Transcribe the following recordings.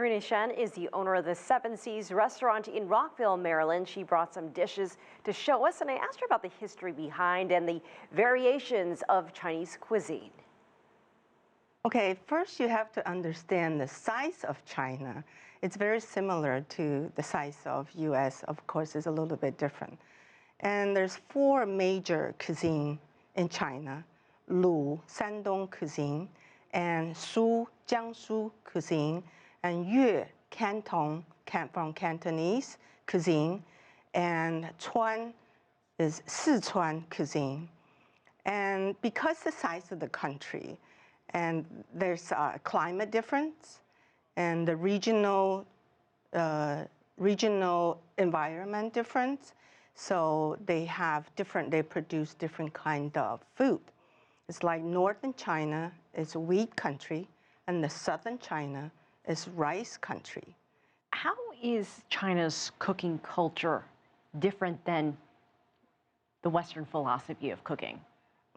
Corinna Shen is the owner of the Seven Seas restaurant in Rockville, Maryland. She brought some dishes to show us, and I asked her about the history behind and the variations of Chinese cuisine. Okay, first you have to understand the size of China. It's very similar to the size of US. Of course, it's a little bit different. And there's four major cuisine in China: Lu, Shandong cuisine, and Su, Jiangsu cuisine, and Yue, Canton, from Cantonese cuisine, and Chuan is Sichuan cuisine. And because the size of the country, and there's a climate difference, and the regional environment difference, so they produce different kind of food. It's like northern China is wheat country, and the southern China is rice country. How is China's cooking culture different than the Western philosophy of cooking?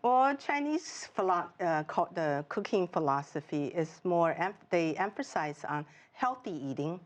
Well, Chinese the cooking philosophy is more, they emphasize on healthy eating,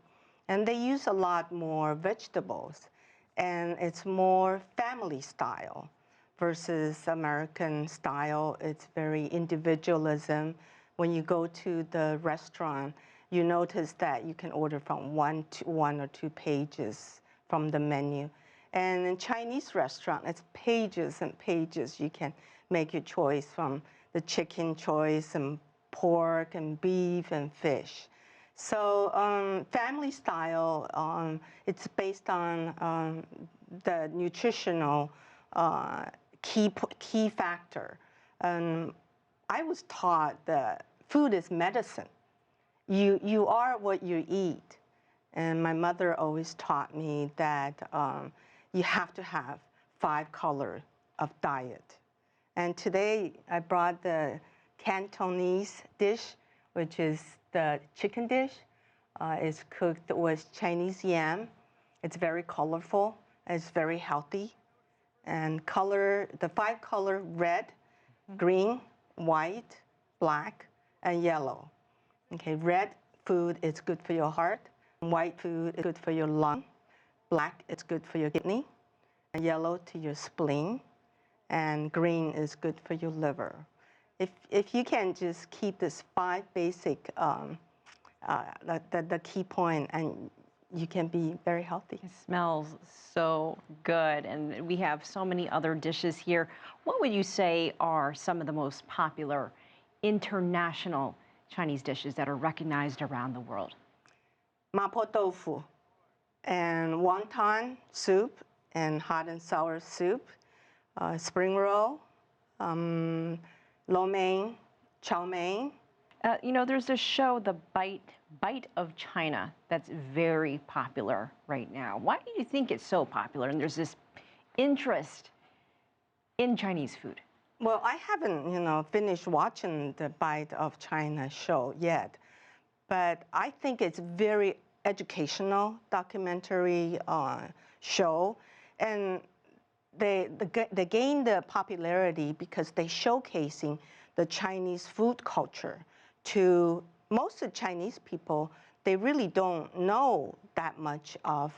and they use a lot more vegetables, and it's more family style versus American style. It's very individualism. When you go to the restaurant, you notice that you can order from one or two pages from the menu. And in Chinese restaurant, it's pages and pages. You can make your choice from the chicken choice and pork and beef and fish. So family style, it's based on the nutritional key factor. I was taught that food is medicine. You are what you eat. And my mother always taught me that you have to have 5 colors of diet. And today I brought the Cantonese dish, which is the chicken dish. It's cooked with Chinese yam. It's very colorful. It's very healthy. And the 5 color: red, green, white, black, and yellow. Okay, red food is good for your heart. White food is good for your lung. Black is good for your kidney. And yellow to your spleen. And green is good for your liver. If you can just keep this 5 basic, the key point, and you can be very healthy. It smells so good, and we have so many other dishes here. What would you say are some of the most popular international Chinese dishes that are recognized around the world? Mapo tofu, and wonton soup, and hot and sour soup, spring roll, lo mein, chow mein. You know, there's a show, The Bite of China, that's very popular right now. Why do you think it's so popular and there's this interest in Chinese food? Well, I haven't, finished watching the Bite of China show yet, but I think it's very educational documentary show, and they gain the popularity because they're showcasing the Chinese food culture to most of the Chinese people. They really don't know that much of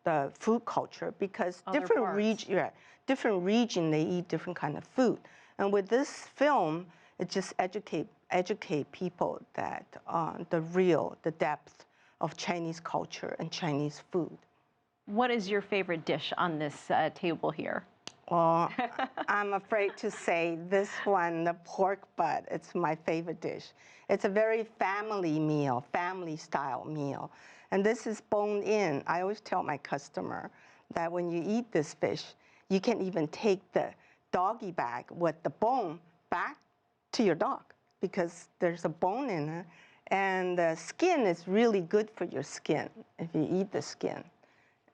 the food culture because different region they eat different kind of food. And with this film, it just educate people that the depth of Chinese culture and Chinese food. What is your favorite dish on this table here? Well, I'm afraid to say this one, the pork butt. It's my favorite dish. It's a very family meal, family style meal. And this is boned in. I always tell my customer that when you eat this fish, you can even take the doggy bag with the bone back to your dog because there's a bone in it. And the skin is really good for your skin if you eat the skin.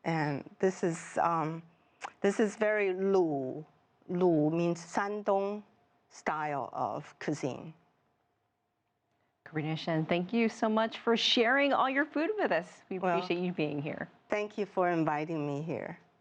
And this is very Lu. Lu means Shandong style of cuisine. Corinna Shen, thank you so much for sharing all your food with us. We appreciate you being here. Thank you for inviting me here.